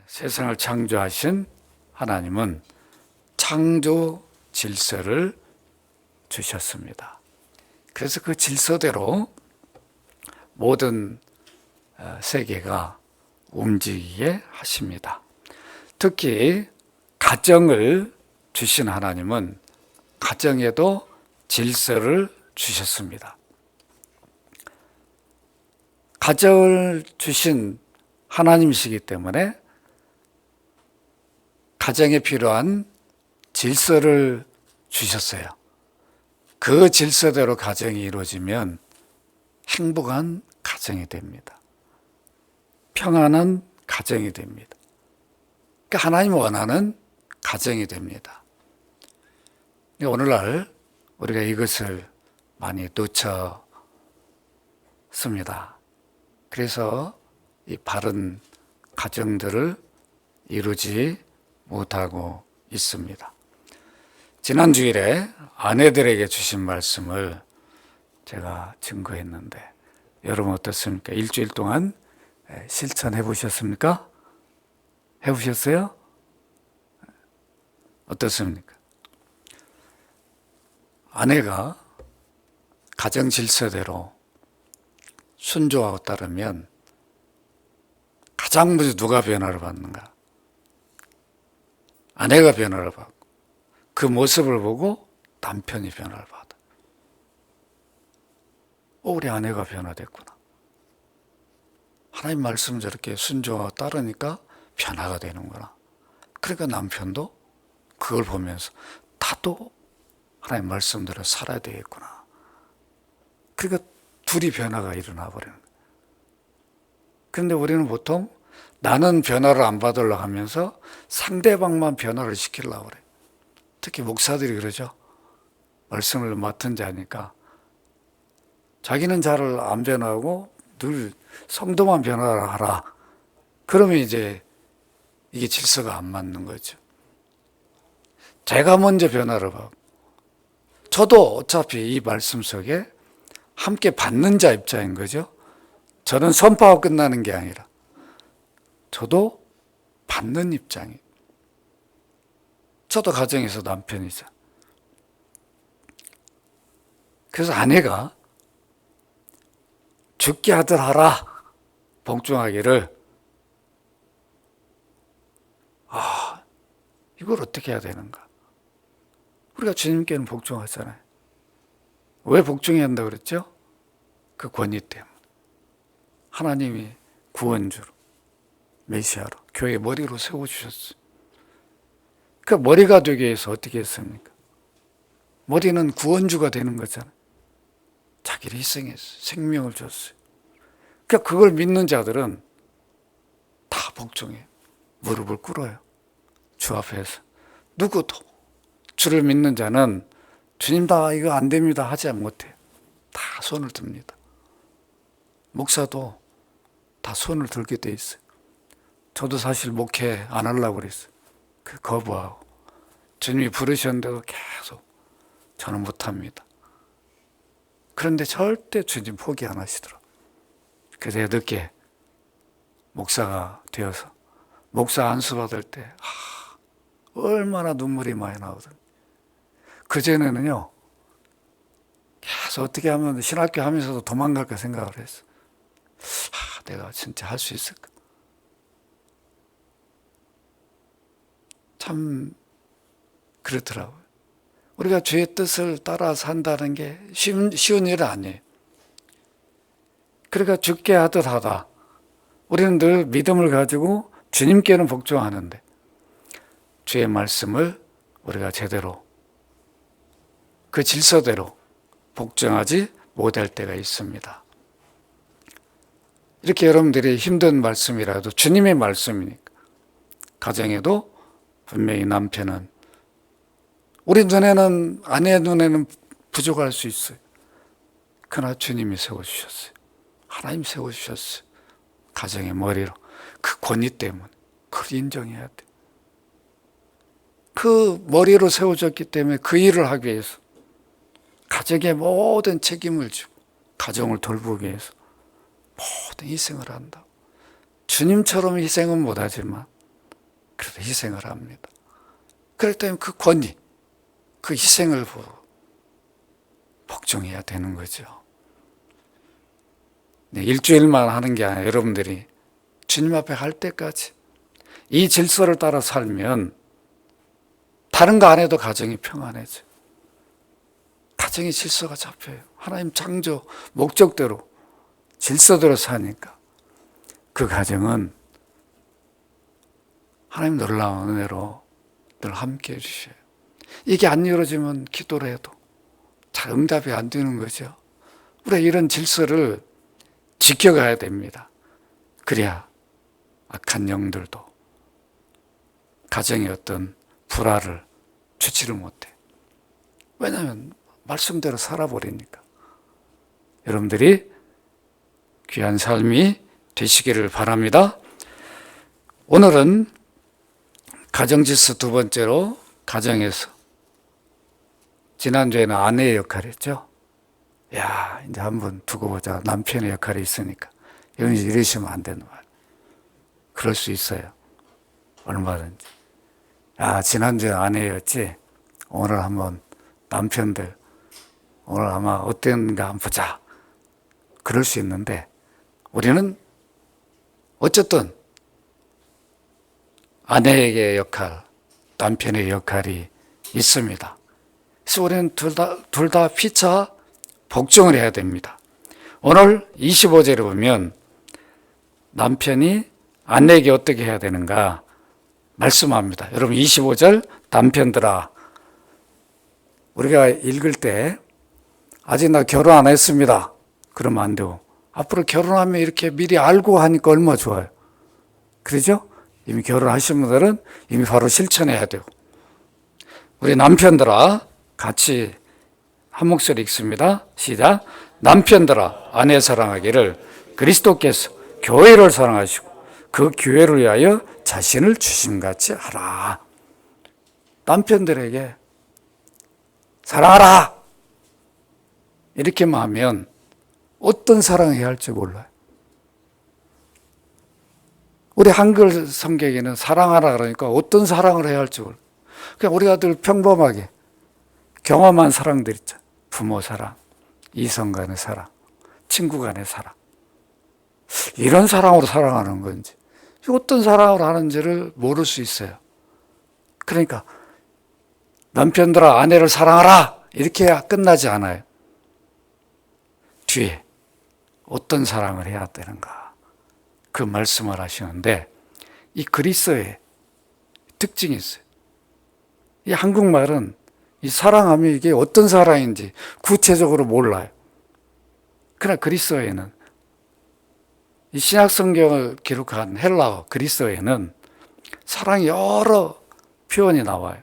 세상을 창조하신 하나님은 창조 질서를 주셨습니다. 그래서 그 질서대로 모든 세계가 움직이게 하십니다. 특히 가정을 주신 하나님은 가정에도 질서를 주셨습니다. 가정을 주신 하나님이시기 때문에 가정에 필요한 질서를 주셨어요. 그 질서대로 가정이 이루어지면 행복한 가정이 됩니다. 평안한 가정이 됩니다. 그러니까 하나님 원하는 가정이 됩니다. 오늘날 우리가 이것을 많이 놓쳤습니다. 그래서 이 바른 가정들을 이루지 못하고 있습니다. 지난 주일에 아내들에게 주신 말씀을 제가 증거했는데 여러분 어떻습니까? 일주일 동안 실천해 보셨습니까? 해보셨어요? 어떻습니까? 아내가 가정 질서대로 순종하고 따르면 가장 먼저 누가 변화를 받는가? 아내가 변화를 받고 그 모습을 보고 남편이 변화를 받아. 우리 아내가 변화됐구나. 하나님 말씀 저렇게 순종하고 따르니까 변화가 되는구나. 그러니까 남편도 그걸 보면서 나도 하나님 말씀대로 살아야 되겠구나. 그러니까 둘이 변화가 일어나 버리는 거예요. 그런데 우리는 보통 나는 변화를 안 받으려고 하면서 상대방만 변화를 시키려고 그래요. 특히 목사들이 그러죠. 말씀을 맡은 자니까 자기는 잘 안 변하고 늘 성도만 변화를 하라. 그러면 이제 이게 질서가 안 맞는 거죠. 제가 먼저 변화를 받고 저도 어차피 이 말씀 속에 함께 받는 자 입장인 거죠. 저는 선포하고 끝나는 게 아니라 저도 받는 입장이에요. 저도 가정에서 남편이죠. 그래서 아내가 죽게 하들 하라 복종하기를 이걸 어떻게 해야 되는가? 우리가 주님께는 복종하잖아요. 왜 복종해야 한다고 그랬죠? 그 권위 때문에. 하나님이 구원주로 메시아로 교회 머리로 세워주셨어요. 그 머리가 되기 위해서 어떻게 했습니까? 머리는 구원주가 되는 거잖아요. 자기를 희생했어요. 생명을 줬어요. 그러니까 그걸 믿는 자들은 다 복종해요. 무릎을 꿇어요. 주 앞에서. 누구도 주를 믿는 자는 주님 다 이거 안 됩니다 하지 못해요. 다 손을 듭니다. 목사도 다 손을 들게 돼 있어요. 저도 사실 목회 안 하려고 그랬어요. 그 거부하고 주님이 부르셨는데도 계속 저는 못합니다. 그런데 절대 주님 포기 안 하시더라고요. 그래서 늦게 목사가 되어서 목사 안수 받을 때 얼마나 눈물이 많이 나오더니 그전에는요 계속 어떻게 하면 신학교 하면서도 도망갈까 생각을 했어. 내가 진짜 할 수 있을까? 참 그렇더라고요. 우리가 주의 뜻을 따라 산다는 게 쉬운 일은 아니에요. 그러니까 죽게 하듯 하다. 우리는 늘 믿음을 가지고 주님께는 복종하는데 주의 말씀을 우리가 제대로 그 질서대로 복종하지 못할 때가 있습니다. 이렇게 여러분들이 힘든 말씀이라도 주님의 말씀이니까 가정에도 분명히 남편은 우리 눈에는 아내 눈에는 부족할 수 있어요. 그러나 주님이 세워주셨어요. 하나님 세워주셨어요. 가정의 머리로 그 권위 때문에 그걸 인정해야 돼. 그 머리로 세워졌기 때문에 그 일을 하기 위해서 가정의 모든 책임을 지고 가정을 돌보기 위해서 모든 희생을 한다. 주님처럼 희생은 못하지만 그래서 희생을 합니다. 그렇기 때문에 그 권위, 그 희생을 복종해야 되는 거죠. 네, 일주일만 하는 게 아니라 여러분들이 주님 앞에 갈 때까지 이 질서를 따라 살면 다른 거 안 해도 가정이 평안해져요. 가정의 질서가 잡혀요. 하나님 창조 목적대로 질서대로 사니까 그 가정은 하나님 놀라운 은혜로 늘 함께 해주셔요. 이게 안 이루어지면 기도를 해도 잘 응답이 안 되는 거죠. 우리가 이런 질서를 지켜가야 됩니다. 그래야 악한 영들도 가정의 어떤 불화를 주지를 못해. 왜냐하면 말씀대로 살아버리니까. 여러분들이 귀한 삶이 되시기를 바랍니다. 오늘은 가정질서 두 번째로 가정에서, 지난주에는 아내의 역할이었죠. 야, 이제 한번 두고 보자. 남편의 역할이 있으니까. 이러시면 안 되는 말. 그럴 수 있어요. 얼마든지. 야, 지난주에 아내였지. 오늘 한번 남편들, 오늘 아마 어땠는가 한번 보자. 그럴 수 있는데, 우리는 어쨌든 아내에게 역할, 남편의 역할이 있습니다. 그래서 우리는 둘 다 피차 복종을 해야 됩니다. 오늘 25절에 보면 남편이 아내에게 어떻게 해야 되는가 말씀합니다. 여러분 25절, 남편들아, 우리가 읽을 때 아직 나 결혼 안 했습니다. 그러면 안 되고, 앞으로 결혼하면 이렇게 미리 알고 하니까 얼마나 좋아요. 그러죠? 이미 결혼하신 분들은 이미 바로 실천해야 돼요. 우리 남편들아, 같이 한 목소리 읽습니다. 시작. 남편들아, 아내 사랑하기를 그리스도께서 교회를 사랑하시고 그 교회를 위하여 자신을 주심같이 하라. 남편들에게 사랑하라 이렇게만 하면 어떤 사랑을 해야 할지 몰라요. 우리 한글 성경에는 사랑하라 그러니까 어떤 사랑을 해야 할지 몰라요. 그냥 우리가 늘 평범하게 경험한 사랑들 있죠. 부모 사랑, 이성 간의 사랑, 친구 간의 사랑. 이런 사랑으로 사랑하는 건지, 어떤 사랑을 하는지를 모를 수 있어요. 그러니까 남편들아, 아내를 사랑하라 이렇게 끝나지 않아요. 뒤에 어떤 사랑을 해야 되는가 그 말씀을 하시는데, 이 그리스어의 특징이 있어요. 이 한국말은 이 사랑하면 이게 어떤 사랑인지 구체적으로 몰라요. 그러나 그리스어에는, 이 신약 성경을 기록한 헬라어 그리스어에는 사랑이 여러 표현이 나와요.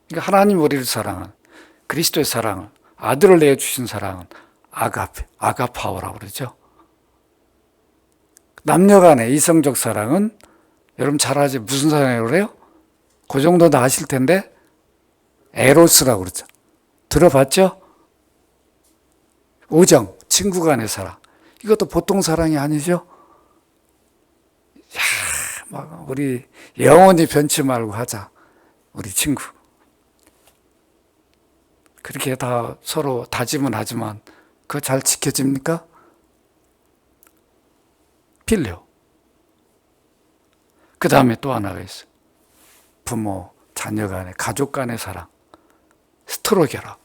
그러니까 하나님 우리를 사랑한, 그리스도의 사랑을, 아들을 내어주신 사랑은 아가페, 아가파오라고 그러죠. 남녀 간의 이성적 사랑은 여러분 잘 아지, 무슨 사랑이라고 그래요? 그 정도 다 아실 텐데 에로스라고 그러죠. 들어봤죠? 우정, 친구 간의 사랑. 이것도 보통 사랑이 아니죠? 야, 막 우리 영원히 변치 말고 하자. 우리 친구. 그렇게 다 서로 다짐은 하지만 그거 잘 지켜집니까? 필요. 그 다음에 또 하나가 있어요. 부모, 자녀 간의, 가족 간의 사랑. 스트로게라.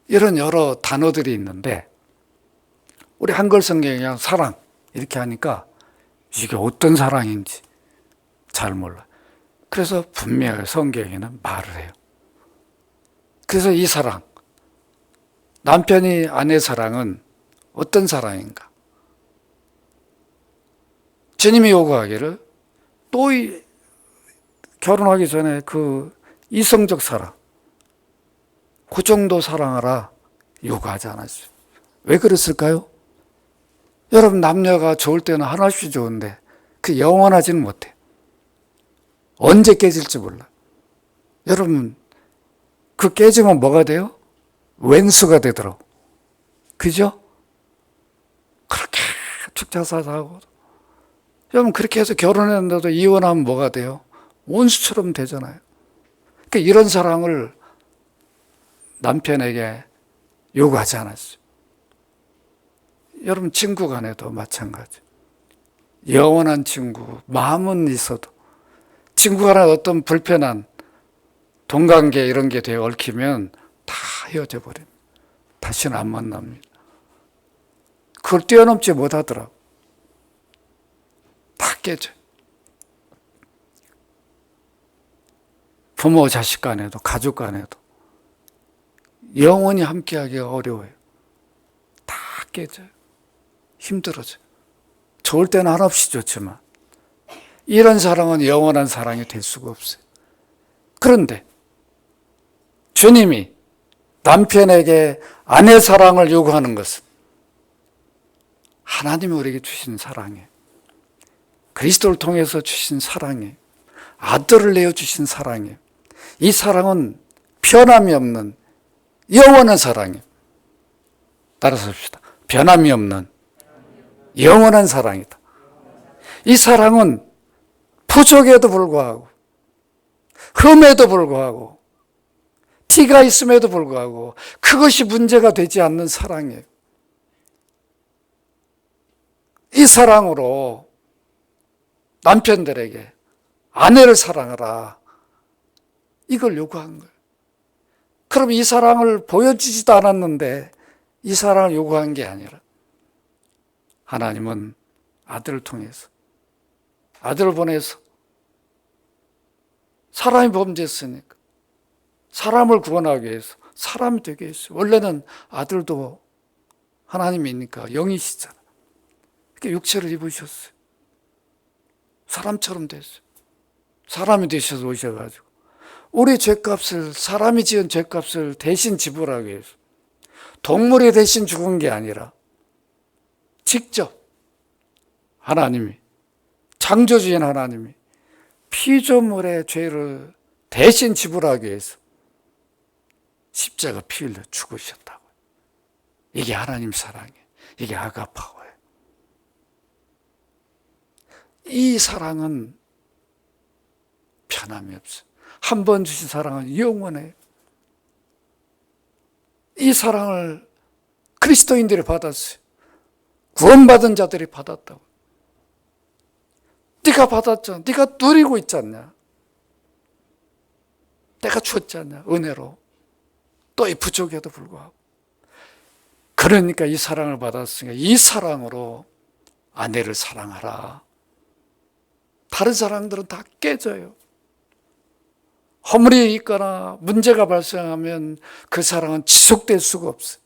이런 여러 단어들이 있는데, 우리 한글 성경에 그냥 사랑 이렇게 하니까 이게 어떤 사랑인지 잘 몰라요. 그래서 분명하게 성경에는 말을 해요. 그래서 이 사랑, 남편이 아내 사랑은 어떤 사랑인가? 주님이 요구하기를 또 결혼하기 전에 그 이성적 사랑, 그 정도 사랑하라 요구하지 않았어요. 왜 그랬을까요? 여러분, 남녀가 좋을 때는 하나씩 좋은데 그 영원하지는 못해. 언제 깨질지 몰라. 여러분, 그 깨지면 뭐가 돼요? 왼수가 되더라고. 그죠? 그렇게 축자사사하고 여러분, 그렇게 해서 결혼했는데도 이혼하면 뭐가 돼요? 원수처럼 되잖아요. 그러니까 이런 사랑을 남편에게 요구하지 않았어요. 여러분, 친구 간에도 마찬가지. 영원한 친구, 마음은 있어도 친구 간에 어떤 불편한 동관계 이런 게 되어 얽히면 다 헤어져 버립니다. 다시는 안 만납니다. 그걸 뛰어넘지 못하더라고. 다 깨져요. 부모 자식 간에도 가족 간에도 영원히 함께하기가 어려워요. 다 깨져요. 힘들어져요. 좋을 때는 한없이 좋지만 이런 사랑은 영원한 사랑이 될 수가 없어요. 그런데 주님이 남편에게 아내 사랑을 요구하는 것은 하나님이 우리에게 주신 사랑이에요. 그리스도를 통해서 주신 사랑이에요. 아들을 내어주신 사랑이에요. 이 사랑은 변함이 없는 영원한 사랑이에요. 따라서 합시다. 변함이 없는 영원한 사랑이다. 이 사랑은 부족에도 불구하고, 흠에도 불구하고, 티가 있음에도 불구하고 그것이 문제가 되지 않는 사랑이에요. 이 사랑으로 남편들에게 아내를 사랑하라, 이걸 요구한 거예요. 그럼 이 사랑을 보여주지도 않았는데 이 사랑을 요구한 게 아니라 하나님은 아들을 통해서, 아들을 보내서 사람이 범죄했으니까 사람을 구원하기 위해서 사람이 되게 했어요. 원래는 아들도 하나님이니까 영이시잖아요. 그러니까 육체를 입으셨어요. 사람처럼 됐어요. 사람이 되셔서 오셔가지고 우리 죄값을, 사람이 지은 죄값을 대신 지불하기 위해서 동물이 대신 죽은 게 아니라 직접 하나님이, 창조주인 하나님이 피조물의 죄를 대신 지불하기 위해서 십자가 피 흘려 죽으셨다고. 이게 하나님 사랑이에요. 이게 아가파고예요. 이 사랑은 변함이 없어요. 한 번 주신 사랑은 영원해요. 이 사랑을 그리스도인들이 받았어요. 구원받은 자들이 받았다고. 네가 받았잖아. 네가 누리고 있지 않냐. 내가 줬지 않냐. 은혜로. 또 이 부족에도 불구하고. 그러니까 이 사랑을 받았으니까 이 사랑으로 아내를 사랑하라. 다른 사랑들은 다 깨져요. 허물이 있거나 문제가 발생하면 그 사랑은 지속될 수가 없어요.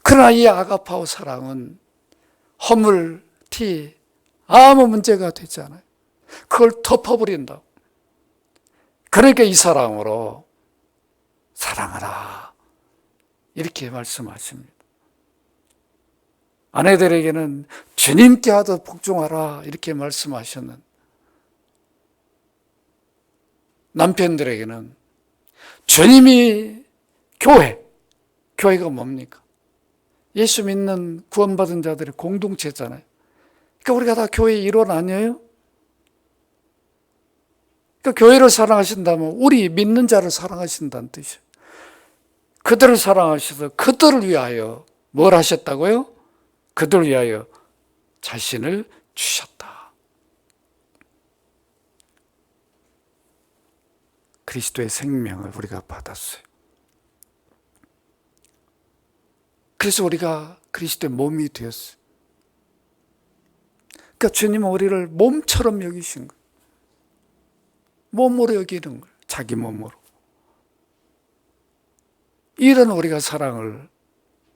그러나 이 아가파오 사랑은 허물, 티, 아무 문제가 되지 않아요. 그걸 덮어버린다고. 그러니까 이 사랑으로 사랑하라, 이렇게 말씀하십니다. 아내들에게는 주님께 하듯 복종하라, 이렇게 말씀하셨는데 남편들에게는 주님이 교회가 뭡니까? 예수 믿는 구원받은 자들의 공동체잖아요. 그러니까 우리가 다 교회의 일원 아니에요? 그러니까 교회를 사랑하신다면 우리 믿는 자를 사랑하신다는 뜻이에요. 그들을 사랑하셔서 그들을 위하여 뭘 하셨다고요? 그들을 위하여 자신을 주셨다. 그리스도의 생명을 우리가 받았어요. 그래서 우리가 그리스도의 몸이 되었어요. 그러니까 주님은 우리를 몸처럼 여기신 거예요. 몸으로 여기는 거예요. 자기 몸으로. 이런 우리가 사랑을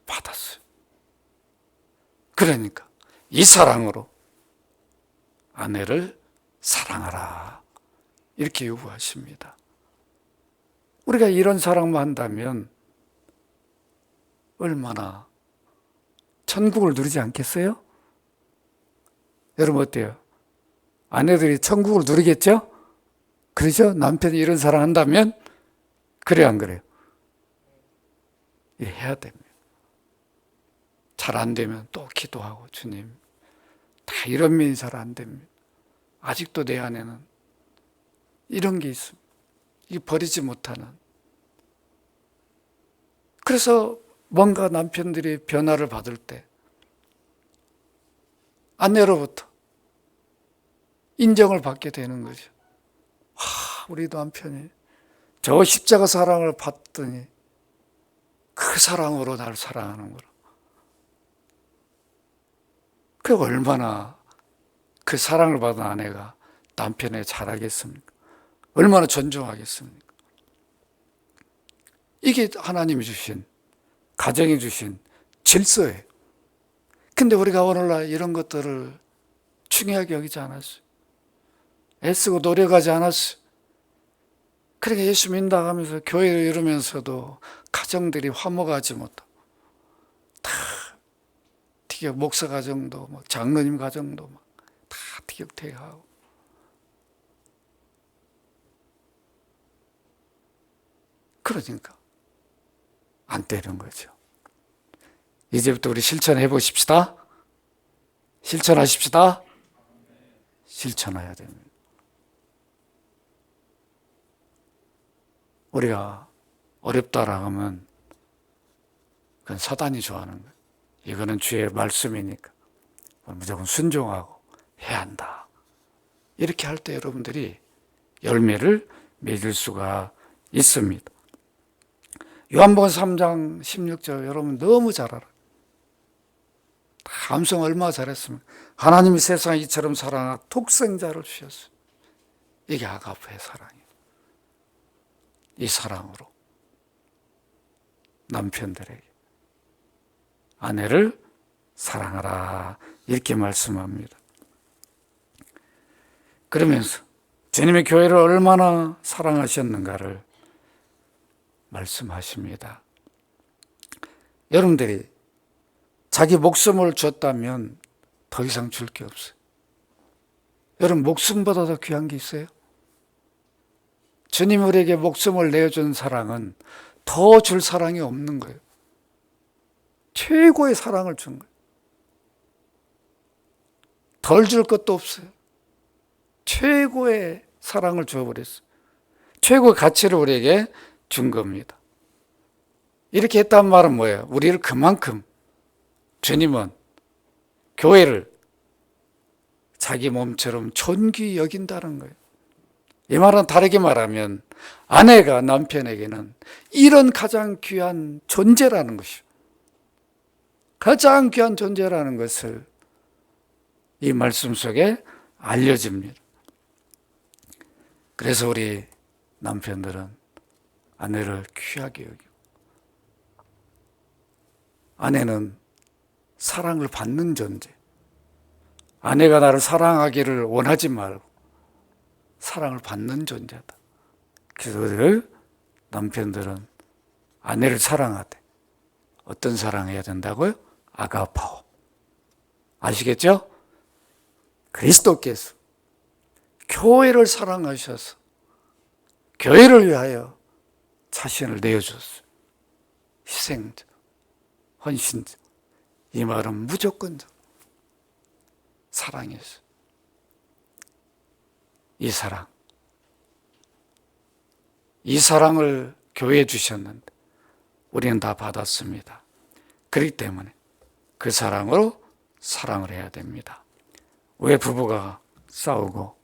받았어요. 그러니까 이 사랑으로 아내를 사랑하라, 이렇게 요구하십니다. 우리가 이런 사랑만 한다면 얼마나 천국을 누리지 않겠어요? 여러분 어때요? 아내들이 천국을 누리겠죠? 그렇죠? 남편이 이런 사랑한다면? 그래요, 안 그래요? 해야 됩니다. 잘 안 되면 또 기도하고, 주님, 다 이런 면이 잘 안 됩니다. 아직도 내 안에는 이런 게 있습니다. 이 버리지 못하는. 그래서 뭔가 남편들이 변화를 받을 때 아내로부터 인정을 받게 되는 거죠. 우리 남편이 저 십자가 사랑을 받더니 그 사랑으로 나를 사랑하는구나. 그 얼마나 그 사랑을 받은 아내가 남편에 잘하겠습니까? 얼마나 존중하겠습니까? 이게 하나님이 주신, 가정이 주신 질서예요. 근데 우리가 오늘날 이런 것들을 중요하게 여기지 않았어요. 애쓰고 노력하지 않았어요. 그러니까 예수 믿는다 하면서 교회를 이루면서도 가정들이 화목하지 못하고 다 티격, 목사 가정도 막 장로님 가정도 막 다 티격태격하고, 그러니까 안 되는 거죠. 이제부터 우리 실천해 보십시다. 실천하십시다. 실천해야 됩니다. 우리가 어렵다라고 하면 그건 사단이 좋아하는 거예요. 이거는 주의 말씀이니까 무조건 순종하고 해야 한다. 이렇게 할 때 여러분들이 열매를 맺을 수가 있습니다. 요한복음 3장 16절 여러분 너무 잘 알아요. 감성 얼마나 잘했습니까? 하나님이 세상을 이처럼 사랑하사 독생자를 주셨어요. 이게 아가페의 사랑이에요. 이 사랑으로 남편들에게 아내를 사랑하라 이렇게 말씀합니다. 그러면서 주님의 교회를 얼마나 사랑하셨는가를 말씀하십니다. 여러분들이 자기 목숨을 줬다면 더 이상 줄 게 없어요. 여러분 목숨보다 더 귀한 게 있어요? 주님이 우리에게 목숨을 내어준 사랑은 더 줄 사랑이 없는 거예요. 최고의 사랑을 준 거예요. 덜 줄 것도 없어요. 최고의 사랑을 주어버렸어요. 최고의 가치를 우리에게 준 겁니다. 이렇게 했단 말은 뭐예요? 우리를 그만큼 주님은 교회를 자기 몸처럼 존귀히 여긴다는 거예요. 이 말은 다르게 말하면 아내가 남편에게는 이런 가장 귀한 존재라는 것이요. 가장 귀한 존재라는 것을 이 말씀 속에 알려집니다. 그래서 우리 남편들은 아내를 귀하게 여기고, 아내는 사랑을 받는 존재. 아내가 나를 사랑하기를 원하지 말고 사랑을 받는 존재다. 그래서 남편들은 아내를 사랑하되 어떤 사랑해야 된다고요? 아가파오. 아시겠죠? 그리스도께서 교회를 사랑하셔서 교회를 위하여 자신을 내어줬어요. 희생자, 헌신자. 이 말은 무조건적 사랑이었어요. 이 사랑을 교회에 주셨는데 우리는 다 받았습니다. 그렇기 때문에 그 사랑으로 사랑을 해야 됩니다. 왜 부부가 싸우고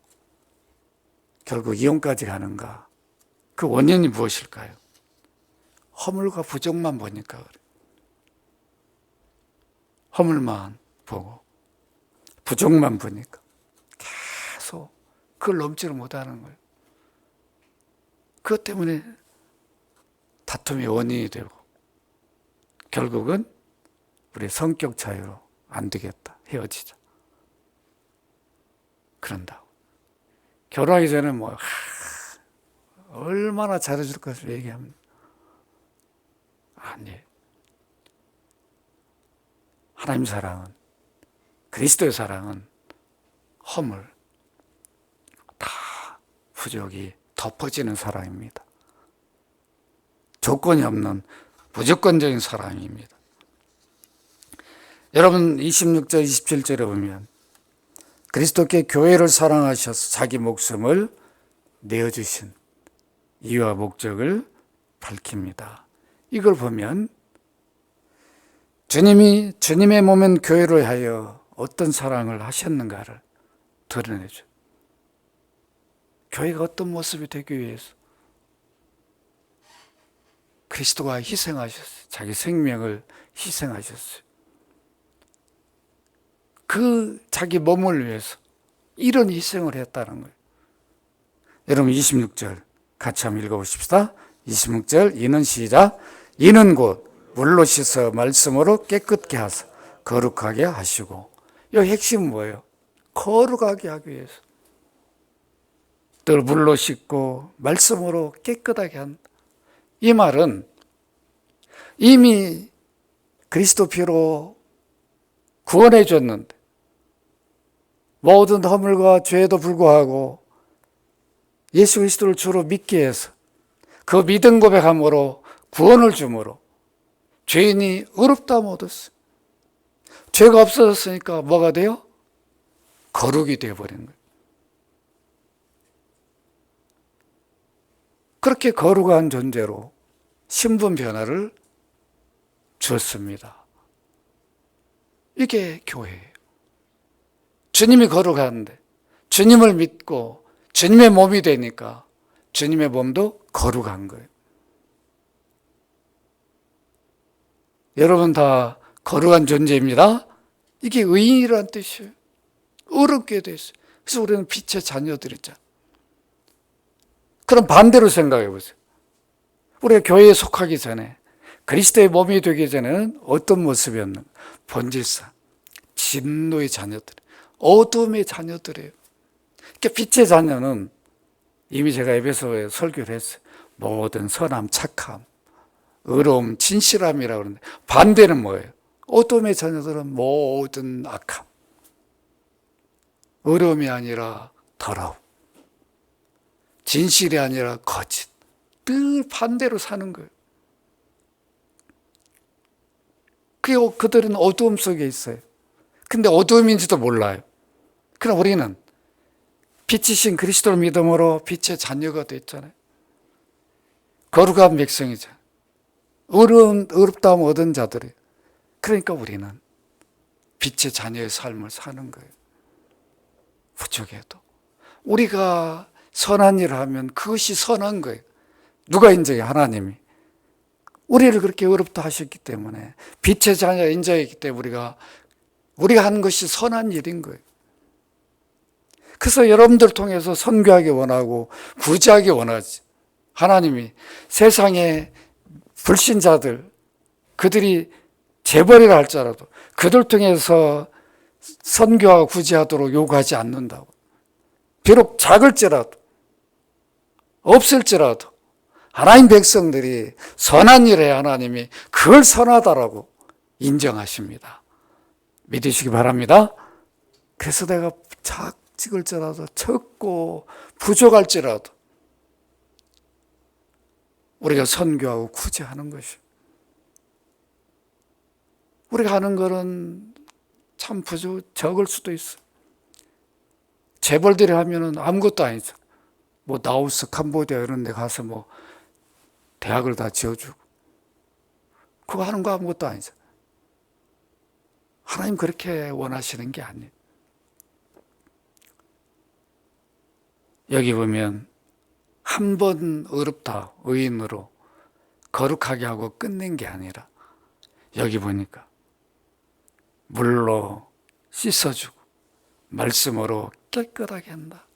결국 이혼까지 가는가? 그 원인이 무엇일까요? 허물과 부족만 보니까 그래요. 허물만 보고 부족만 보니까 계속 그걸 넘지를 못하는 거예요. 그것 때문에 다툼의 원인이 되고 결국은 우리 성격 차이로 안 되겠다, 헤어지자, 그런다고. 결혼하기 전에 얼마나 잘해줄 것을 얘기합니다. 아니에요. 하나님 사랑은, 그리스도의 사랑은 허물, 다 부족이 덮어지는 사랑입니다. 조건이 없는 무조건적인 사랑입니다. 여러분 26절 27절에 보면 그리스도께 교회를 사랑하셔서 자기 목숨을 내어주신 이유와 목적을 밝힙니다. 이걸 보면 주님이 주님의 몸인 교회를 하여 어떤 사랑을 하셨는가를 드러내죠. 교회가 어떤 모습이 되기 위해서 그리스도가 희생하셨어요. 자기 생명을 희생하셨어요. 그 자기 몸을 위해서 이런 희생을 했다는 거예요. 여러분 26절 같이 한번 읽어보십시다. 26절 이는 시작. 이는 곧 물로 씻어 말씀으로 깨끗게 하사 거룩하게 하시고. 이 핵심은 뭐예요? 거룩하게 하기 위해서. 또 물로 씻고 말씀으로 깨끗하게 한다. 이 말은 이미 그리스도 피로 구원해 줬는데 모든 허물과 죄에도 불구하고 예수 그리스도를 주로 믿게 해서 그 믿음 고백함으로 구원을 주므로 죄인이 의롭다함을 얻었어요. 죄가 없어졌으니까 뭐가 돼요? 거룩이 되어버린 거예요. 그렇게 거룩한 존재로 신분 변화를 주었습니다. 이게 교회예요. 주님이 거룩한데 주님을 믿고 주님의 몸이 되니까 주님의 몸도 거룩한 거예요. 여러분 다 거룩한 존재입니다. 이게 의인이라는 뜻이에요. 의롭게 됐어요. 그래서 우리는 빛의 자녀들이잖아요. 그럼 반대로 생각해 보세요. 우리가 교회에 속하기 전에 그리스도의 몸이 되기 전에는 어떤 모습이었는가? 본질상 진노의 자녀들, 어둠의 자녀들이에요. 그러니까 빛의 자녀는 이미 제가 에베소에 설교를 했어요. 모든 선함, 착함, 의로움, 진실함이라고 그러는데 반대는 뭐예요? 어둠의 자녀들은 모든 악함, 의로움이 아니라 더러움, 진실이 아니라 거짓, 늘 반대로 사는 거예요. 그리고 그들은 어두움 속에 있어요. 근데 어두움인지도 몰라요. 그러나 우리는 빛이신 그리스도를 믿음으로 빛의 자녀가 됐잖아요. 거룩한 백성이잖아요. 의롭다함 얻은 자들이에요. 그러니까 우리는 빛의 자녀의 삶을 사는 거예요. 부족해도. 우리가 선한 일을 하면 그것이 선한 거예요. 누가 인정해요? 하나님이. 우리를 그렇게 의롭다 하셨기 때문에 빛의 자녀 인정했기 때문에 우리가 하는 것이 선한 일인 거예요. 그래서 여러분들 통해서 선교하기 원하고 구제하기 원하지. 하나님이 세상의 불신자들, 그들이 재벌이라 할지라도 그들 통해서 선교하고 구제하도록 요구하지 않는다고. 비록 작을지라도 없을지라도 하나님 백성들이 선한 일에 하나님이 그걸 선하다라고 인정하십니다. 믿으시기 바랍니다. 그래서 내가 작을지라도 적고 부족할지라도 우리가 선교하고 구제하는 것이, 우리가 하는 거는 참 적을 수도 있어. 재벌들이 하면은 아무것도 아니죠. 뭐 라오스, 캄보디아 이런 데 가서 뭐 대학을 다 지어주고 그거 하는 거 아무것도 아니죠. 하나님 그렇게 원하시는 게 아니에요. 여기 보면 한 번 의롭다, 의인으로 거룩하게 하고 끝낸 게 아니라 여기 보니까 물로 씻어주고 말씀으로 깨끗하게 한다.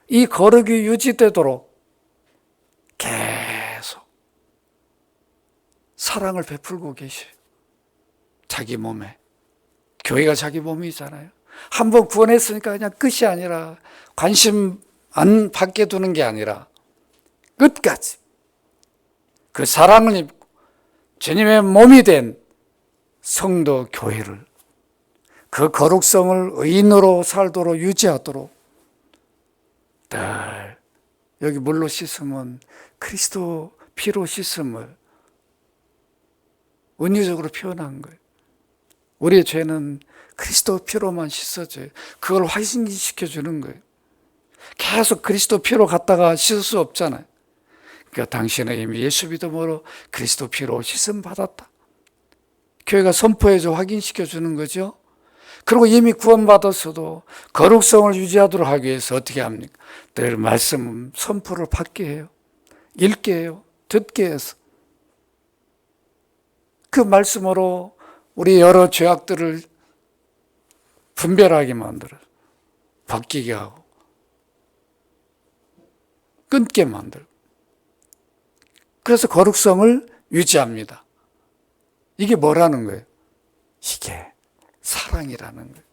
이 거룩이 유지되도록 계속 사랑을 베풀고 계셔요. 자기 몸에. 교회가 자기 몸이잖아요. 한 번 구원했으니까 그냥 끝이 아니라 관심 안 받게 두는 게 아니라 끝까지 그 사랑을 입고 주님의 몸이 된 성도 교회를, 그 거룩성을 의인으로 살도록 유지하도록 늘 여기 물로 씻으면 그리스도 피로 씻음을 은유적으로 표현한 거예요. 우리의 죄는 그리스도 피로만 씻어줘요. 그걸 확신시켜 주는 거예요. 계속 그리스도 피로 갔다가 씻을 수 없잖아요. 그러니까 당신은 이미 예수 믿음으로 그리스도 피로 씻음 받았다. 교회가 선포해서 확인시켜 주는 거죠. 그리고 이미 구원받았어도 거룩성을 유지하도록 하기 위해서 어떻게 합니까? 늘 말씀 선포를 받게 해요. 읽게 해요. 듣게 해서. 그 말씀으로 우리 여러 죄악들을 분별하게 만들어요. 바뀌게 하고 끊게 만들고. 그래서 거룩성을 유지합니다. 이게 뭐라는 거예요? 이게 사랑이라는 거예요.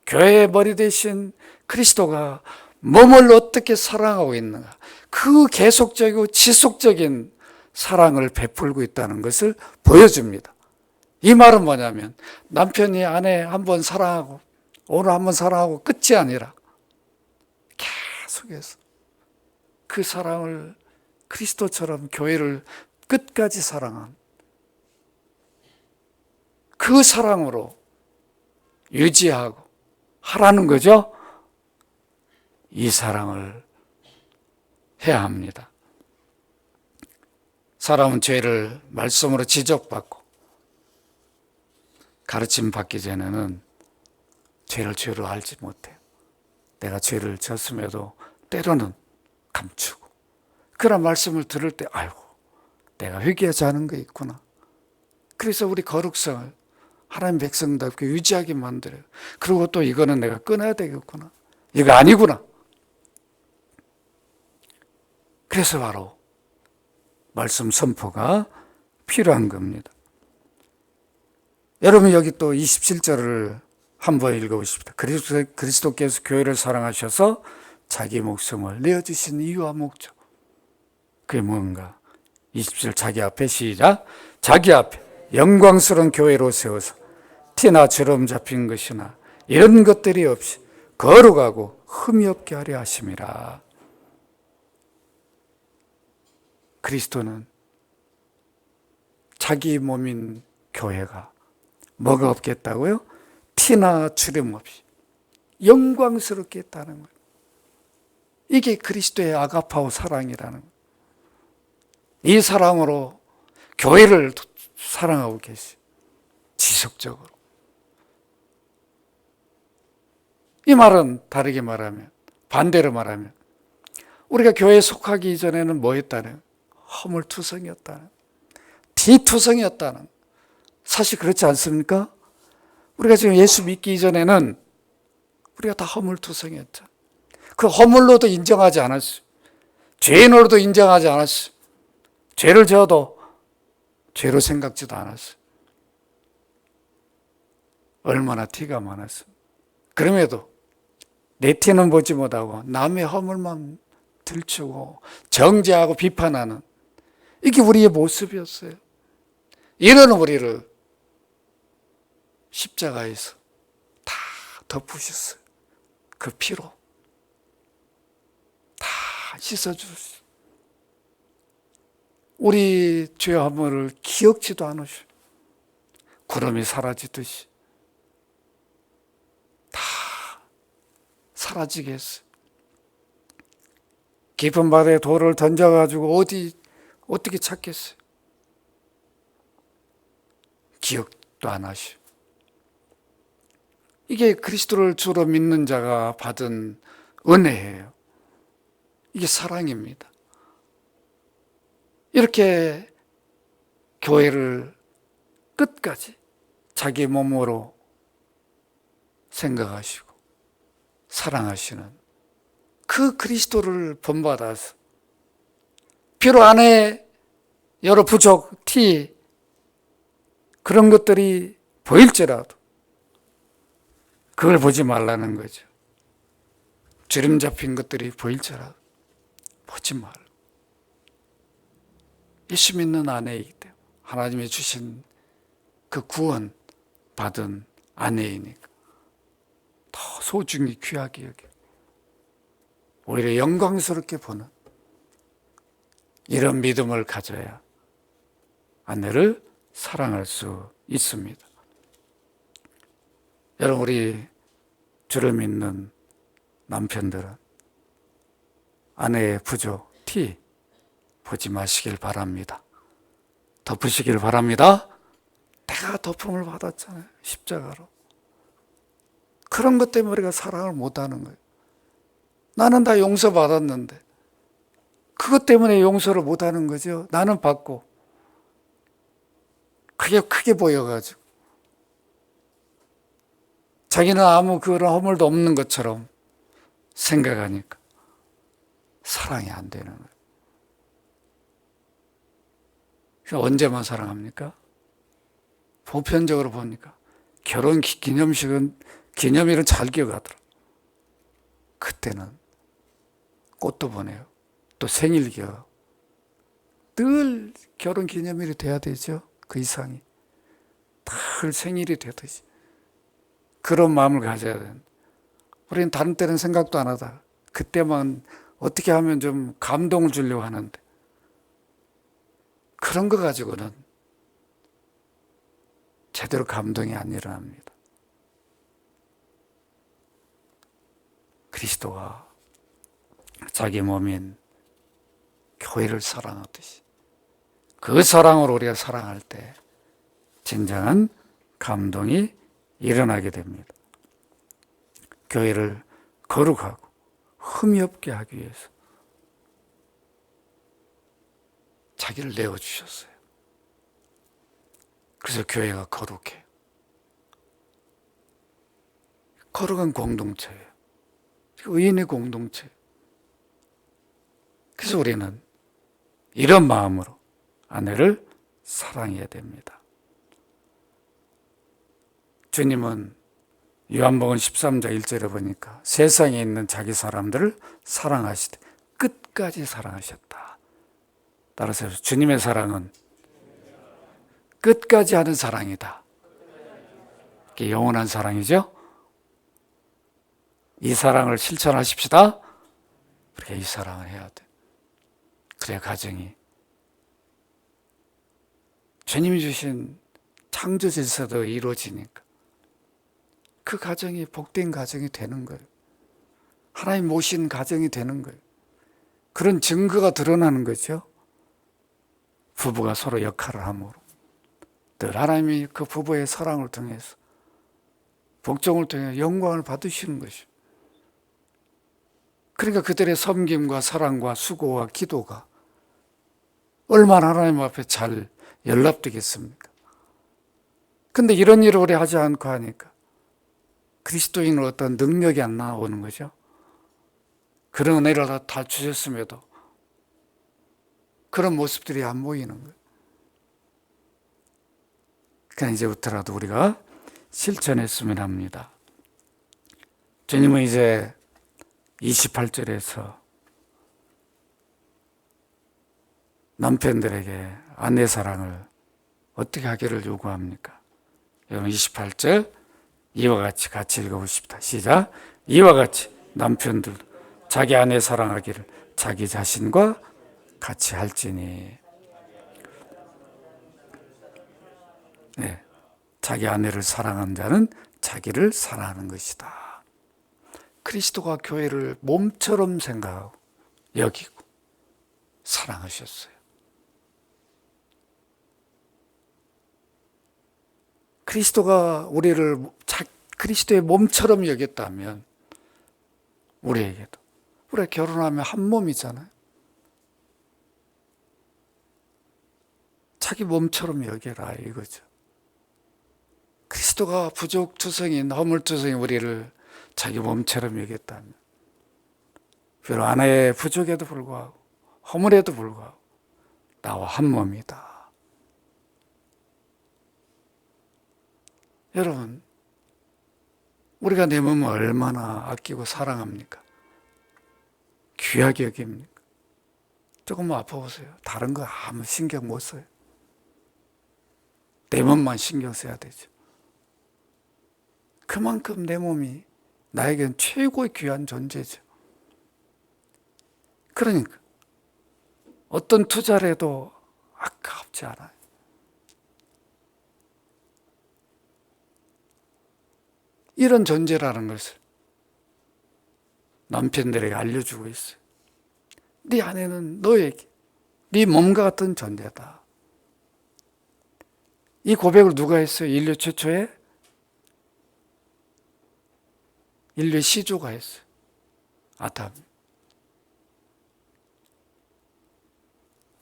교회의 머리 대신 그리스도가 몸을 어떻게 사랑하고 있는가, 그 계속적이고 지속적인 사랑을 베풀고 있다는 것을 보여줍니다. 이 말은 뭐냐면 남편이 아내 한번 사랑하고 오늘 한번 사랑하고 끝이 아니라 계속해서 그 사랑을 그리스도처럼 교회를 끝까지 사랑한 그 사랑으로 유지하고 하라는 거죠. 이 사랑을 해야 합니다. 사람은 죄를 말씀으로 지적받고 가르침 받기 전에는 죄를 죄로 알지 못해요. 내가 죄를 졌음에도 때로는 감추고, 그런 말씀을 들을 때 아이고 내가 회개하지 않은 게 있구나. 그래서 우리 거룩성을 하나님 백성답게 유지하게 만들어요. 그리고 또 이거는 내가 끊어야 되겠구나. 이거 아니구나. 그래서 바로 말씀 선포가 필요한 겁니다. 여러분 여기 또 27절을 한번 읽어보십시다. 그리스도께서 교회를 사랑하셔서 자기 목숨을 내어주신 이유와 목적. 그게 뭔가? 27절 자기 앞에 시작. 자기 앞에 영광스러운 교회로 세워서 티나 주름 잡힌 것이나 이런 것들이 없이 거룩하고 흠이 없게 하려 하심이라. 그리스도는 자기 몸인 교회가 뭐가 없겠다고요? 티나 주름 없이 영광스럽게 했다는 거예요. 이게 그리스도의 아가파오 사랑이라는 거예요. 이 사랑으로 교회를 사랑하고 계시. 지속적으로. 이 말은 다르게 말하면, 반대로 말하면 우리가 교회에 속하기 이전에는 뭐 했다는? 허물투성이었다는, 뒤투성이었다는. 사실 그렇지 않습니까? 우리가 지금 예수 믿기 이전에는 우리가 다 허물투성이었죠. 그 허물로도 인정하지 않았어요. 죄인으로도 인정하지 않았어요. 죄를 지어도 죄로 생각지도 않았어요. 얼마나 티가 많았어요. 그럼에도 내 티는 보지 못하고 남의 허물만 들추고 정죄하고 비판하는, 이게 우리의 모습이었어요. 이런 우리를 십자가에서 다 덮으셨어요. 그 피로 다 씻어주셨어요. 우리 죄 허물을 기억지도 않으셔. 구름이 사라지듯이 다 사라지게 했어요. 깊은 바다에 돌을 던져가지고 어떻게 찾겠어요? 기억도 안 하시오. 이게 그리스도를 주로 믿는 자가 받은 은혜예요. 이게 사랑입니다. 이렇게 교회를 끝까지 자기 몸으로 생각하시고 사랑하시는 그 그리스도를 본받아서 비록 안에 여러 부족, 티, 그런 것들이 보일지라도 그걸 보지 말라는 거죠. 주름 잡힌 것들이 보일지라도 보지 말고. 예수 믿는 아내이기 때문에 하나님이 주신 그 구원 받은 아내이니까 더 소중히 귀하게 여겨 오히려 영광스럽게 보는 이런 믿음을 가져야 아내를 사랑할 수 있습니다. 여러분, 우리 주를 믿는 남편들은 아내의 부족, 티 보지 마시길 바랍니다. 덮으시길 바랍니다. 내가 덮음을 받았잖아요, 십자가로. 그런 것 때문에 우리가 사랑을 못하는 거예요. 나는 다 용서받았는데 그것 때문에 용서를 못하는 거죠. 나는 받고 그게 크게 보여가지고 자기는 아무 그런 허물도 없는 것처럼 생각하니까 사랑이 안 되는 거예요. 언제만 사랑합니까? 보편적으로 보니까 결혼 기념일은 잘 기억하더라. 그때는 꽃도 보내요. 또 생일 기억. 늘 결혼 기념일이 돼야 되죠. 그 이상이. 늘 생일이 되듯이. 그런 마음을 가져야 되는. 우리는 다른 때는 생각도 안 하다가 그때만 어떻게 하면 좀 감동을 주려고 하는데 그런 거 가지고는 제대로 감동이 안 일어납니다. 그리스도가 자기 몸인 교회를 사랑하듯이 그 사랑으로 우리가 사랑할 때 진정한 감동이 일어나게 됩니다. 교회를 거룩하고 흠이 없게 하기 위해서 자기를 내어주셨어요. 그래서 교회가 거룩해요. 거룩한 공동체예요. 의인의 공동체. 그래서 우리는 이런 마음으로 아내를 사랑해야 됩니다. 주님은 요한복음 13장 1절에 보니까 세상에 있는 자기 사람들을 사랑하시되 끝까지 사랑하셨다. 따라서 주님의 사랑은 끝까지 하는 사랑이다. 이게 영원한 사랑이죠. 이 사랑을 실천하십시다. 우리가 이 사랑을 해야 돼. 그래야 가정이 주님이 주신 창조 질서도 이루어지니까 그 가정이 복된 가정이 되는 거예요. 하나님 모신 가정이 되는 거예요. 그런 증거가 드러나는 거죠. 부부가 서로 역할을 함으로 늘 하나님이 그 부부의 사랑을 통해서 복종을 통해 영광을 받으시는 것이죠. 그러니까 그들의 섬김과 사랑과 수고와 기도가 얼마나 하나님 앞에 잘 연락되겠습니까? 근데 이런 일을 오래 하지 않고 하니까 그리스도인은 어떤 능력이 안 나오는 거죠. 그런 은혜를 다 주셨음에도 그런 모습들이 안 보이는 거예요. 그냥 이제부터라도 우리가 실천했으면 합니다. 주님은 이제 28절에서 남편들에게 아내 사랑을 어떻게 하기를 요구합니까? 여러분 28절 이와 같이 읽어보십시다. 시작. 이와 같이 남편들 자기 아내 사랑하기를 자기 자신과 같이 할지니. 네, 자기 아내를 사랑하는 자는 자기를 사랑하는 것이다. 그리스도가 교회를 몸처럼 생각하고 여기고 사랑하셨어요. 그리스도가 우리를 그리스도의 몸처럼 여겼다면 우리에게도 우리가 결혼하면 한 몸이잖아요. 자기 몸처럼 여겨라 이거죠. 그리스도가 부족투성인 허물투성인 우리를 자기 몸처럼 여겼다면 비록 아내의 부족에도 불구하고 허물에도 불구하고 나와 한 몸이다. 여러분, 우리가 내 몸을 얼마나 아끼고 사랑합니까? 귀하게 여깁니까? 조금 아파보세요. 다른 거 아무 신경 못 써요. 내 몸만 신경 써야 되죠. 그만큼 내 몸이 나에겐 최고의 귀한 존재죠. 그러니까 어떤 투자를 해도 아깝지 않아요. 이런 존재라는 것을 남편들에게 알려주고 있어요. 네 아내는 너에게 네 몸과 같은 존재다. 이 고백을 누가 했어요? 인류 최초의 인류의 시조가 했어요. 아담.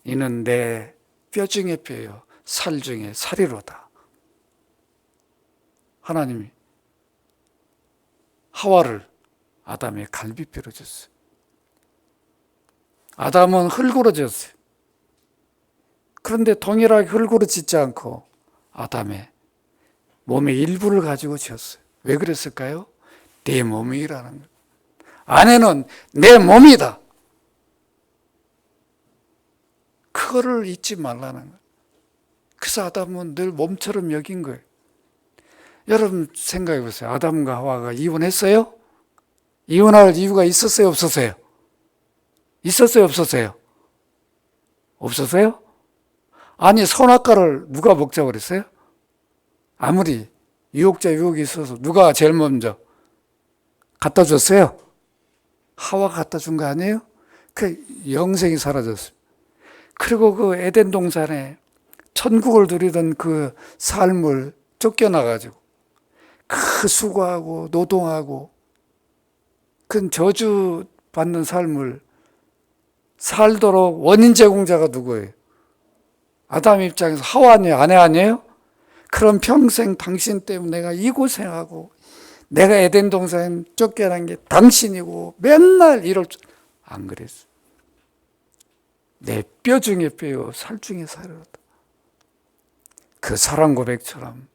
이는 내 뼈 중에 뼈요 살 중에 살이로다. 하나님이 하와를 아담의 갈비뼈로 줬어요. 아담은 흙으로 졌어요. 그런데 동일하게 흙으로 짓지 않고 아담의 몸의 일부를 가지고 지었어요. 왜 그랬을까요? 내 몸이라는 거예요. 아내는 내 몸이다. 그거를 잊지 말라는 거예요. 그래서 아담은 늘 몸처럼 여긴 거예요. 여러분 생각해 보세요. 아담과 하와가 이혼했어요? 이혼할 이유가 있었어요? 없었어요? 있었어요? 없었어요? 없었어요? 아니 선악과를 누가 먹자고 그랬어요? 아무리 유혹자 유혹이 있어서 누가 제일 먼저 갖다 줬어요? 하와가 갖다 준 거 아니에요? 그 영생이 사라졌어요. 그리고 그 에덴 동산에 천국을 누리던 그 삶을 쫓겨나가지고 그 수고하고 노동하고 그 저주받는 삶을 살도록 원인 제공자가 누구예요? 아담 입장에서 하와 아니에요? 아내 아니에요? 그럼 평생 당신 때문에 내가 이 고생하고 내가 에덴 동산에 쫓겨난 게 당신이고 맨날 이럴 줄 안 그랬어. 내 뼈 중에 뼈요 살 중에 살이로다. 그 사랑 고백처럼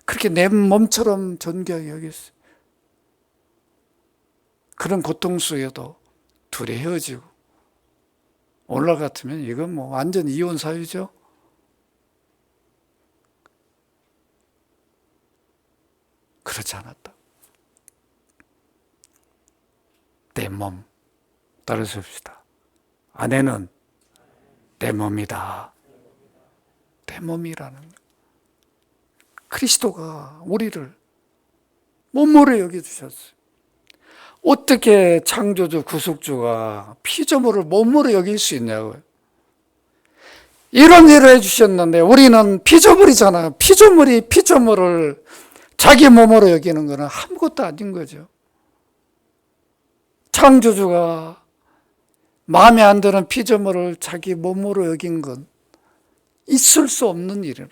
그렇게 내 몸처럼 존귀하게 여겼어요. 그런 고통 속에도 둘이 헤어지고 오늘날 같으면 이건 뭐 완전 이혼 사유죠. 그렇지 않았다. 내 몸 따라줍시다. 아내는 내 몸이다. 내 몸이라는 거예요. 그리스도가 우리를 몸으로 여겨주셨어요. 어떻게 창조주 구속주가 피조물을 몸으로 여길 수 있냐고요. 이런 일을 해주셨는데 우리는 피조물이잖아요. 피조물이 피조물을 자기 몸으로 여기는 것은 아무것도 아닌 거죠. 창조주가 마음에 안 드는 피조물을 자기 몸으로 여긴 건 있을 수 없는 일이라.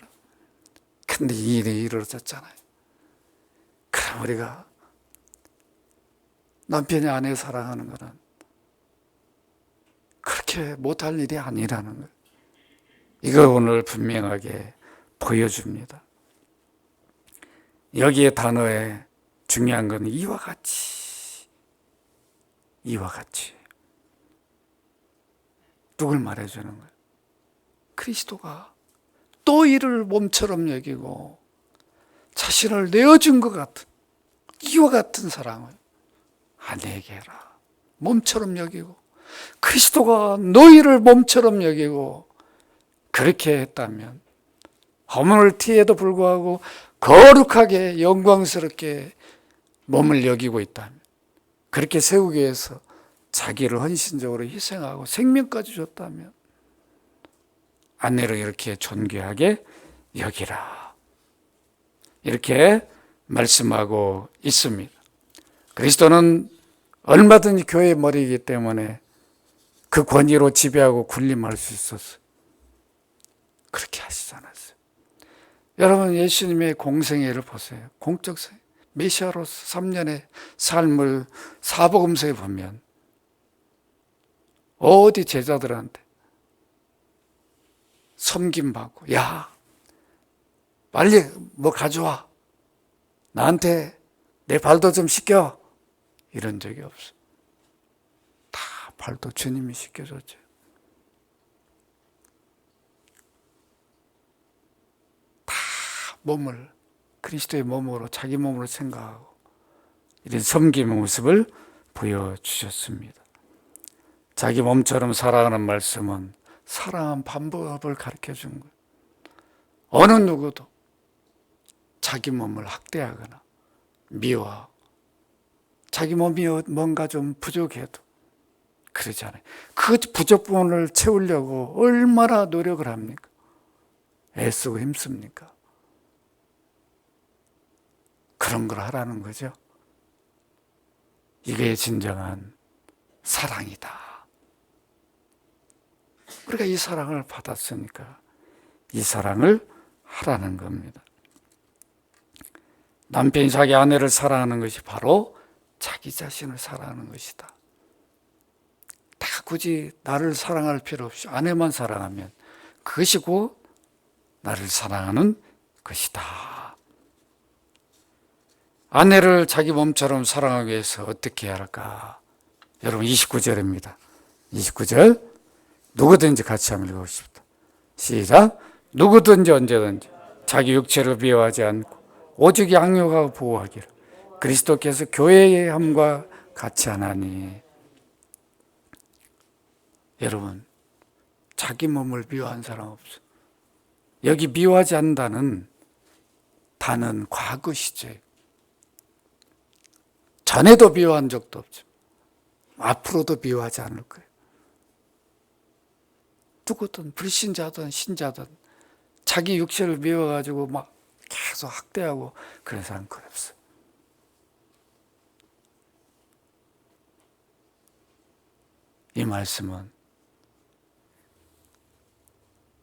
근데 이 일이 이루어졌잖아요. 그럼 우리가 남편이 아내 사랑하는 것은 그렇게 못할 일이 아니라는 거예요. 이걸 오늘 분명하게 보여줍니다. 여기에 단어에 중요한 건 이와 같이, 이와 같이. 누굴 말해주는 거예요? 그리스도가 또 이를 몸처럼 여기고 자신을 내어준 것 같은 이와 같은 사랑을 아내에게 해라. 몸처럼 여기고 그리스도가 너희를 몸처럼 여기고 그렇게 했다면 허물 티에도 불구하고 거룩하게 영광스럽게 몸을 여기고 있다면 그렇게 세우기 위해서 자기를 헌신적으로 희생하고 생명까지 줬다면 아내를 이렇게 존귀하게 여기라. 이렇게 말씀하고 있습니다. 그리스도는 얼마든지 교회의 머리이기 때문에 그 권위로 지배하고 군림할 수 있었어요. 그렇게 하시지 않았어요. 여러분 예수님의 공생애를 보세요. 공적생 메시아로서 3년의 삶을 사복음서에 보면 어디 제자들한테 섬김받고 야 빨리 뭐 가져와 나한테 내 발도 좀 씻겨 이런 적이 없어. 다 발도 주님이 씻겨줬죠. 다 몸을 그리스도의 몸으로 자기 몸으로 생각하고 이런 섬김의 모습을 보여주셨습니다. 자기 몸처럼 살아가는 말씀은 사랑한 방법을 가르쳐 준 거예요. 어느 누구도 자기 몸을 학대하거나 미워. 자기 몸이 뭔가 좀 부족해도 그러잖아요. 그 부족 부분을 채우려고 얼마나 노력을 합니까? 애쓰고 힘씁니까? 그런 걸 하라는 거죠. 이게 진정한 사랑이다. 우리가 이 사랑을 받았으니까 이 사랑을 하라는 겁니다. 남편이 자기 아내를 사랑하는 것이 바로 자기 자신을 사랑하는 것이다. 다 굳이 나를 사랑할 필요 없이 아내만 사랑하면 그것이 곧 나를 사랑하는 것이다. 아내를 자기 몸처럼 사랑하기 위해서 어떻게 해야 할까? 여러분 29절입니다. 29절 누구든지 같이 한번 읽어보십시다. 시작. 누구든지 언제든지 자기 육체를 비워하지 않고 오직 양육하고 보호하기를 그리스도께서 교회의 함과 같이 하나니. 여러분 자기 몸을 미워한 사람 없어요. 여기 미워하지 않는다는 단은 과거 시제. 전에도 미워한 적도 없죠. 앞으로도 미워하지 않을 거예요. 누구든 불신자든 신자든 자기 육체를 미워가지고 막 계속 학대하고 그런 사람 거의 없어요. 이 말씀은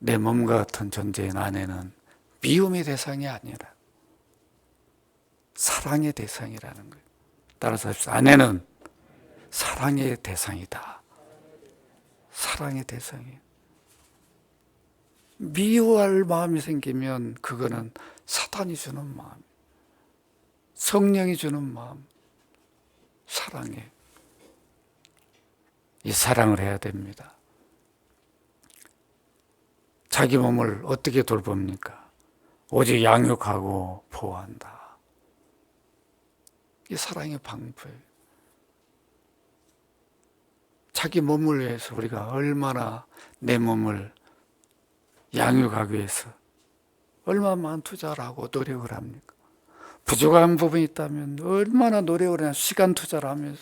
내 몸과 같은 존재인 아내는 미움의 대상이 아니라 사랑의 대상이라는 거예요. 따라서 아내는 사랑의 대상이다. 사랑의 대상이에요. 미워할 마음이 생기면 그거는 사탄이 주는 마음, 성령이 주는 마음, 사랑이에요. 이 사랑을 해야 됩니다. 자기 몸을 어떻게 돌봅니까? 오직 양육하고 보호한다. 이 사랑의 방법이에요. 자기 몸을 위해서 우리가 얼마나 내 몸을 양육하기 위해서 얼마나 많은 투자를 하고 노력을 합니까? 부족한 부분이 있다면 얼마나 노력을 하냐. 시간 투자를 하면서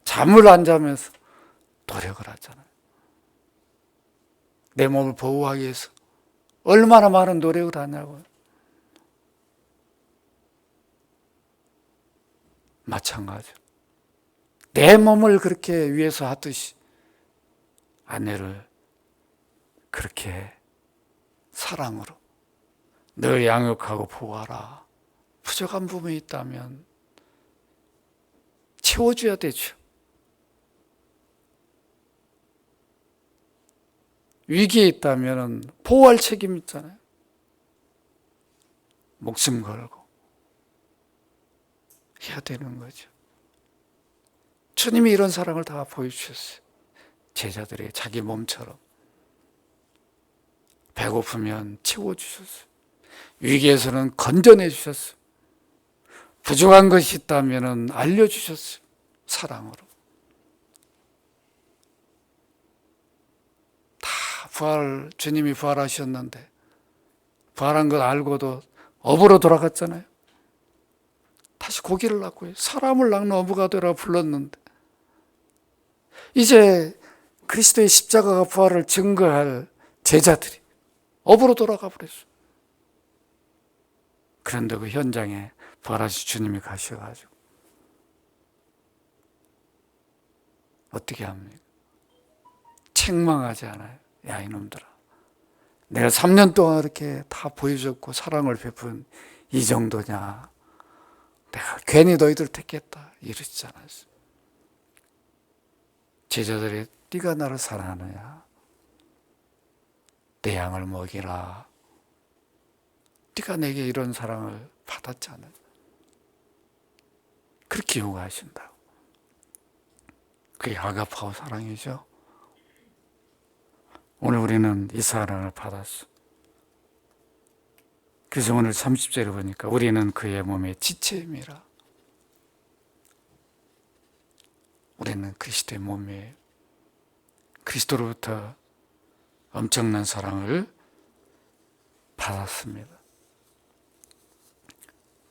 잠을 안 자면서 노력을 하잖아요. 내 몸을 보호하기 위해서 얼마나 많은 노력을 하냐고요. 마찬가지죠. 내 몸을 그렇게 위해서 하듯이 아내를 그렇게 사랑으로 늘 양육하고 보호하라. 부족한 부분이 있다면 채워줘야 되죠. 위기에 있다면 보호할 책임이 있잖아요. 목숨 걸고 해야 되는 거죠. 주님이 이런 사랑을 다 보여주셨어요. 제자들이 자기 몸처럼 배고프면 채워주셨어요. 위기에서는 건져내 주셨어요. 부족한 것이 있다면 알려주셨어요. 사랑으로. 주님이 부활하셨는데 부활한 걸 알고도 어부로 돌아갔잖아요. 다시 고기를 낳고 사람을 낳는 어부가 되라 불렀는데 이제 그리스도의 십자가가 부활을 증거할 제자들이 어부로 돌아가 버렸어요. 그런데 그 현장에 부활하신 주님이 가셔가지고 어떻게 합니까? 책망하지 않아요. 야 이놈들아, 내가 3년 동안 이렇게 다 보여줬고 사랑을 베푼 이 정도냐, 내가 괜히 너희들 택했다 이러지 않았어요. 제자들이 네가 나를 사랑하느냐, 내 양을 먹이라. 네가 내게 이런 사랑을 받았잖아요. 그렇게 요구하신다고. 그게 아가파오 사랑이죠. 오늘 우리는 이 사랑을 받았어. 그래서 오늘 30절에 보니까 우리는 그의 몸의 지체임이라. 우리는 그리스도의 몸이에요. 그리스도로부터 엄청난 사랑을 받았습니다.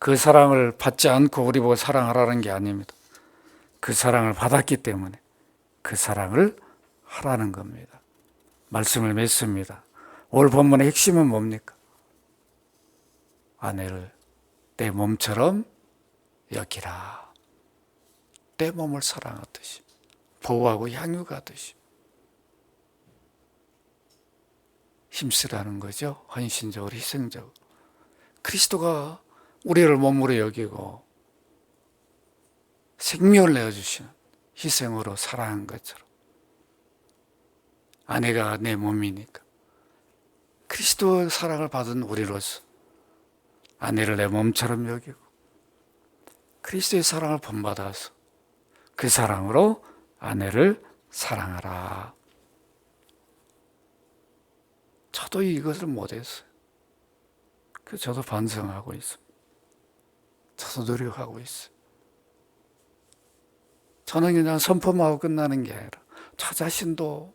그 사랑을 받지 않고 우리 보고 사랑하라는 게 아닙니다. 그 사랑을 받았기 때문에 그 사랑을 하라는 겁니다. 말씀을 맺습니다. 오늘 본문의 핵심은 뭡니까? 아내를 내 몸처럼 여기라. 내 몸을 사랑하듯이, 보호하고 향유하듯이 힘쓰라는 거죠. 헌신적으로, 희생적으로. 그리스도가 우리를 몸으로 여기고 생명을 내어주시는 희생으로 사랑한 것처럼 아내가 내 몸이니까 그리스도의 사랑을 받은 우리로서 아내를 내 몸처럼 여기고 그리스도의 사랑을 본받아서 그 사랑으로 아내를 사랑하라. 저도 이것을 못했어요. 그래서 저도 반성하고 있습니다. 저도 노력하고 있어요. 저는 그냥 선포하고 끝나는 게 아니라 저 자신도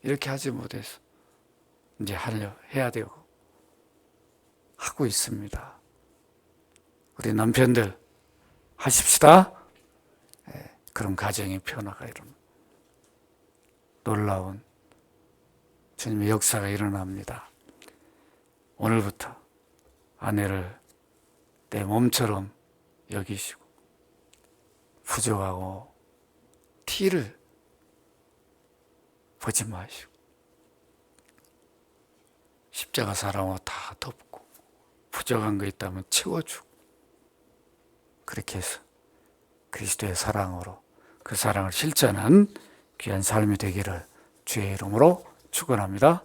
이렇게 하지 못해서 이제 해야 되고 하고 있습니다. 우리 남편들 하십시다. 그런 가정의 변화가 일어납니다. 놀라운 주님의 역사가 일어납니다. 오늘부터 아내를 내 몸처럼 여기시고 부족하고 티를 보지 마시고 십자가 사랑으로 다 덮고 부족한 거 있다면 채워주고 그렇게 해서 그리스도의 사랑으로 그 사랑을 실천한 귀한 삶이 되기를 주의 이름으로 축원합니다.